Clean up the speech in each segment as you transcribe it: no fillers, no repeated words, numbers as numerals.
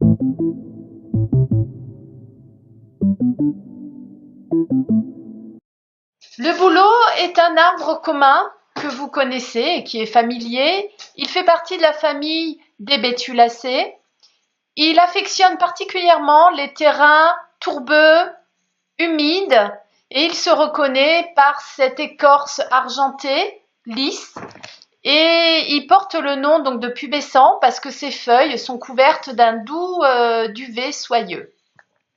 Le bouleau est un arbre commun que vous connaissez et qui est familier. Il fait partie de la famille des Betulacées. Il affectionne particulièrement les terrains tourbeux, humides, et il se reconnaît par cette écorce argentée, lisse, et il porte le nom donc de pubescent parce que ses feuilles sont couvertes d'un doux duvet soyeux.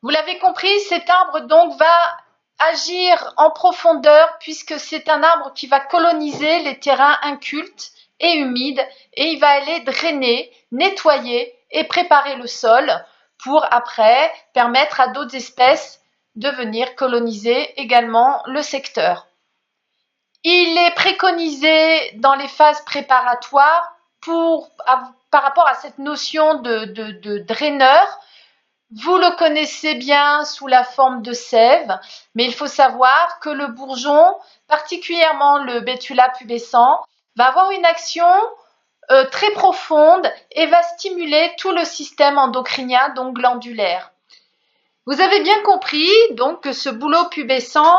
Vous l'avez compris, cet arbre donc va agir en profondeur puisque c'est un arbre qui va coloniser les terrains incultes et humides et il va aller drainer, nettoyer et préparer le sol pour après permettre à d'autres espèces de venir coloniser également le secteur. Il est préconisé dans les phases préparatoires par rapport à cette notion de draineur. Vous le connaissez bien sous la forme de sève, mais il faut savoir que le bourgeon, particulièrement le Betula pubescent, va avoir une action très profonde et va stimuler tout le système endocrinien, donc glandulaire. Vous avez bien compris donc que ce bouleau pubescent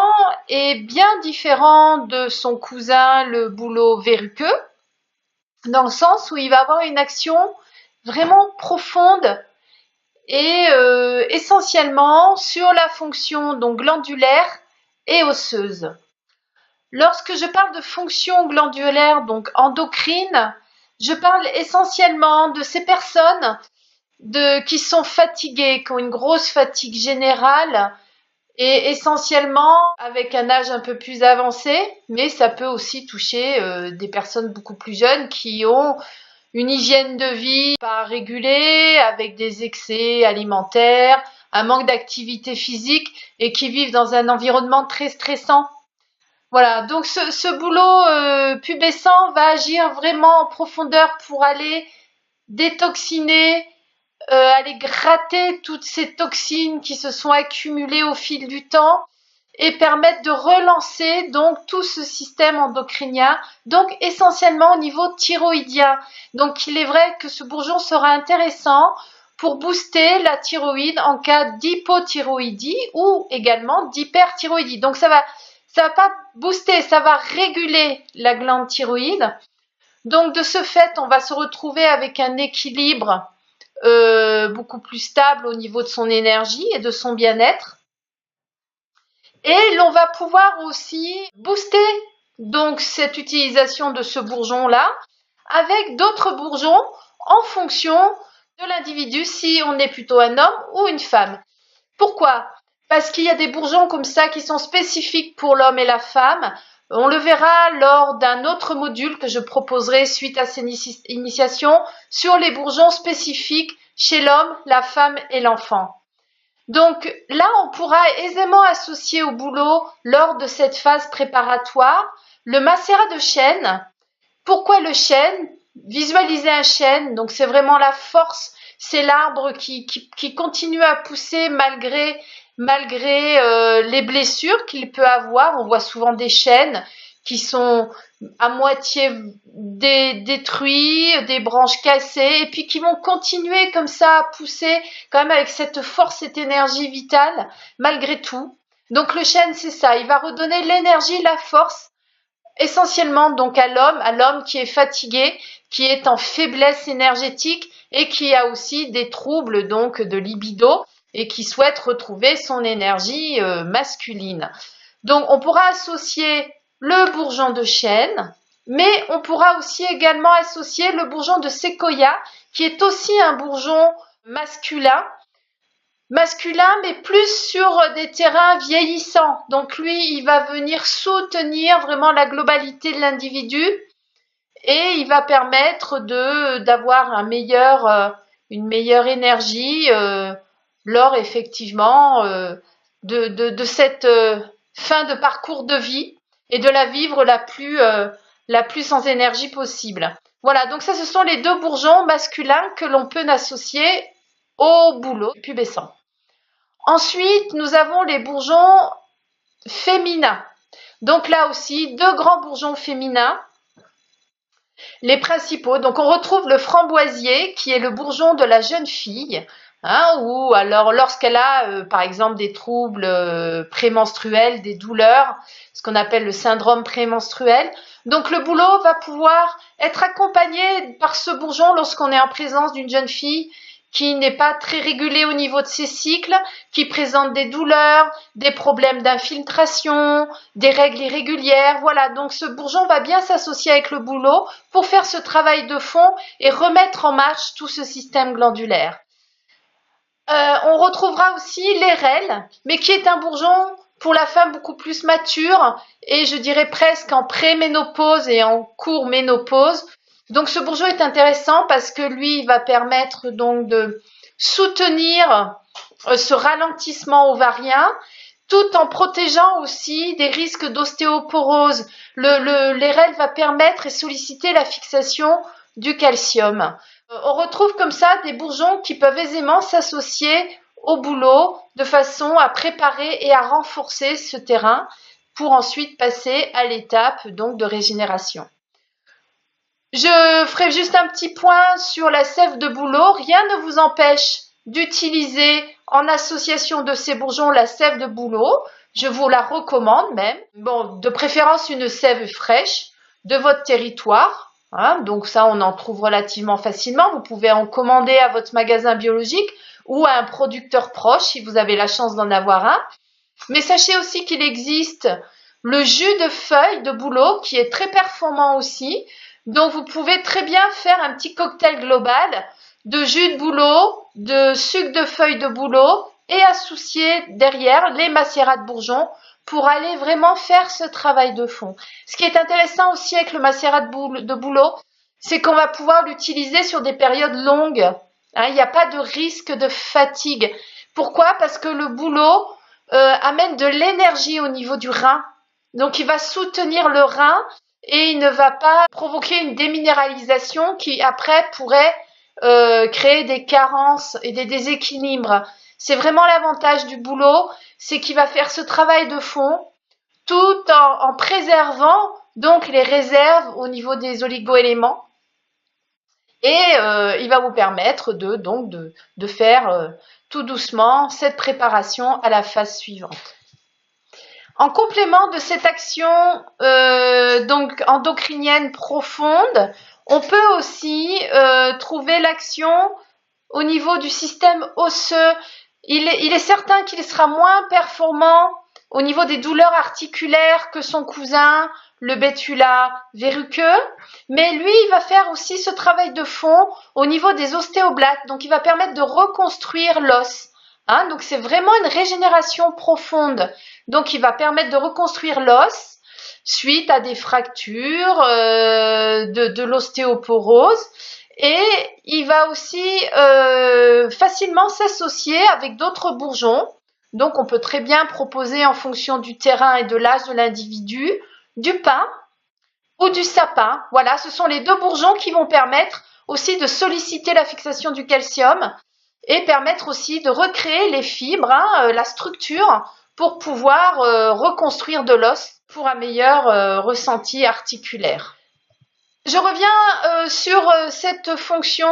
est bien différent de son cousin le bouleau verruqueux, dans le sens où il va avoir une action vraiment profonde et essentiellement sur la fonction donc glandulaire et osseuse. Lorsque je parle de fonction glandulaire, donc endocrine, je parle essentiellement de ces personnes qui sont fatiguées, qui ont une grosse fatigue générale et essentiellement avec un âge un peu plus avancé, mais ça peut aussi toucher des personnes beaucoup plus jeunes qui ont une hygiène de vie pas régulée, avec des excès alimentaires, un manque d'activité physique et qui vivent dans un environnement très stressant. Voilà, donc ce boulot pubescent va agir vraiment en profondeur pour aller détoxiner, aller gratter toutes ces toxines qui se sont accumulées au fil du temps et permettre de relancer donc tout ce système endocrinien, donc essentiellement au niveau thyroïdien. Donc il est vrai que ce bourgeon sera intéressant pour booster la thyroïde en cas d'hypothyroïdie ou également d'hyperthyroïdie. Donc ça va pas booster, ça va réguler la glande thyroïde. Donc de ce fait, on va se retrouver avec un équilibre beaucoup plus stable au niveau de son énergie et de son bien-être. Et l'on va pouvoir aussi booster donc cette utilisation de ce bourgeon-là avec d'autres bourgeons en fonction de l'individu, si on est plutôt un homme ou une femme. Pourquoi ? Parce qu'il y a des bourgeons comme ça qui sont spécifiques pour l'homme et la femme. On le verra lors d'un autre module que je proposerai suite à ces initiations sur les bourgeons spécifiques chez l'homme, la femme et l'enfant. Donc là, on pourra aisément associer au boulot, lors de cette phase préparatoire, le macérat de chêne. Pourquoi le chêne ? Visualiser un chêne, donc c'est vraiment la force, c'est l'arbre qui continue à pousser malgré les blessures qu'il peut avoir. On voit souvent des chênes qui sont à moitié détruits, des branches cassées, et puis qui vont continuer comme ça à pousser quand même avec cette force, cette énergie vitale, malgré tout. Donc le chêne, c'est ça, il va redonner l'énergie, la force, essentiellement donc à l'homme qui est fatigué, qui est en faiblesse énergétique et qui a aussi des troubles donc de libido et qui souhaite retrouver son énergie masculine. Donc on pourra associer le bourgeon de chêne, mais on pourra aussi également associer le bourgeon de séquoia, qui est aussi un bourgeon masculin mais plus sur des terrains vieillissants. Donc lui, il va venir soutenir vraiment la globalité de l'individu et il va permettre d'avoir une meilleure énergie lors effectivement de cette fin de parcours de vie et de la vivre la plus sans énergie possible. Voilà, donc ça, ce sont les deux bourgeons masculins que l'on peut associer au bouleau pubescent. Ensuite, nous avons les bourgeons féminins. Donc là aussi, deux grands bourgeons féminins. Les principaux, donc on retrouve le framboisier qui est le bourgeon de la jeune fille. hein, ou alors lorsqu'elle a, par exemple, des troubles prémenstruels, des douleurs, ce qu'on appelle le syndrome prémenstruel. Donc le boulot va pouvoir être accompagné par ce bourgeon lorsqu'on est en présence d'une jeune fille qui n'est pas très régulée au niveau de ses cycles, qui présente des douleurs, des problèmes d'infiltration, des règles irrégulières. Voilà, donc ce bourgeon va bien s'associer avec le boulot pour faire ce travail de fond et remettre en marche tout ce système glandulaire. On retrouvera aussi l'érel, mais qui est un bourgeon pour la femme beaucoup plus mature et je dirais presque en préménopause et en court ménopause. Donc ce bourgeon est intéressant parce que lui, il va permettre donc de soutenir ce ralentissement ovarien tout en protégeant aussi des risques d'ostéoporose. L'érel va permettre et solliciter la fixation du calcium. On retrouve comme ça des bourgeons qui peuvent aisément s'associer au boulot de façon à préparer et à renforcer ce terrain pour ensuite passer à l'étape donc de régénération. Je ferai juste un petit point sur la sève de bouleau. Rien ne vous empêche d'utiliser en association de ces bourgeons la sève de bouleau. Je vous la recommande même. Bon, de préférence une sève fraîche de votre territoire. Hein, donc ça, on en trouve relativement facilement. Vous pouvez en commander à votre magasin biologique ou à un producteur proche si vous avez la chance d'en avoir un. Mais sachez aussi qu'il existe le jus de feuilles de bouleau qui est très performant aussi. Donc vous pouvez très bien faire un petit cocktail global de jus de bouleau, de sucre de feuilles de bouleau et associer derrière les macérats de bourgeons pour aller vraiment faire ce travail de fond. Ce qui est intéressant aussi avec le macérat de bouleau, c'est qu'on va pouvoir l'utiliser sur des périodes longues. Hein, il n'y a pas de risque de fatigue. Pourquoi? Parce que le bouleau amène de l'énergie au niveau du rein. Donc il va soutenir le rein et il ne va pas provoquer une déminéralisation qui après pourrait créer des carences et des déséquilibres. C'est vraiment l'avantage du bouleau, c'est qu'il va faire ce travail de fond tout en préservant donc les réserves au niveau des oligo-éléments et il va vous permettre de faire tout doucement cette préparation à la phase suivante. En complément de cette action donc endocrinienne profonde, on peut aussi trouver l'action au niveau du système osseux. Il est certain qu'il sera moins performant au niveau des douleurs articulaires que son cousin, le Betula verruqueux, mais lui, il va faire aussi ce travail de fond au niveau des ostéoblates, donc il va permettre de reconstruire l'os. Hein, donc c'est vraiment une régénération profonde. Donc il va permettre de reconstruire l'os suite à des fractures, de l'ostéoporose. Et il va aussi facilement s'associer avec d'autres bourgeons. Donc on peut très bien proposer en fonction du terrain et de l'âge de l'individu du pin ou du sapin. Voilà, ce sont les deux bourgeons qui vont permettre aussi de solliciter la fixation du calcium et permettre aussi de recréer les fibres, hein, la structure pour pouvoir reconstruire de l'os pour un meilleur ressenti articulaire. Je reviens sur cette fonction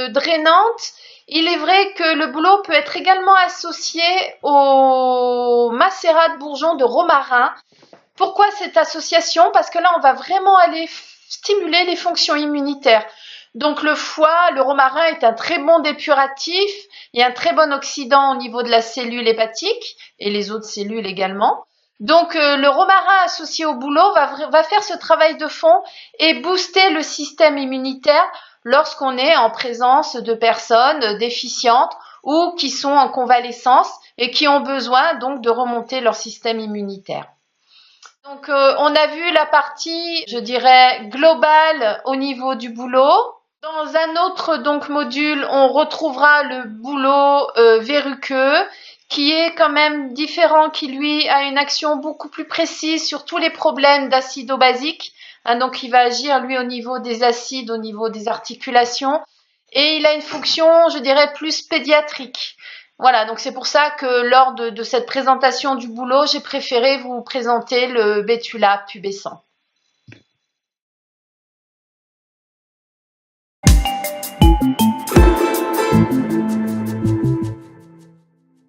drainante. Il est vrai que le bouleau peut être également associé au macérat de bourgeons de romarin. Pourquoi cette association? Parce que là, on va vraiment aller stimuler les fonctions immunitaires. Donc le foie, le romarin est un très bon dépuratif et un très bon oxydant au niveau de la cellule hépatique et les autres cellules également. Donc le romarin associé au bouleau va faire ce travail de fond et booster le système immunitaire lorsqu'on est en présence de personnes déficientes ou qui sont en convalescence et qui ont besoin donc de remonter leur système immunitaire. Donc on a vu la partie, je dirais, globale au niveau du bouleau. Dans un autre donc module, on retrouvera le bouleau verruqueux qui est quand même différent, qui lui a une action beaucoup plus précise sur tous les problèmes d'acido-basique. Hein, donc il va agir lui au niveau des acides, au niveau des articulations et il a une fonction, je dirais, plus pédiatrique. Voilà, donc c'est pour ça que lors de cette présentation du bouleau, j'ai préféré vous présenter le Betula pubescent.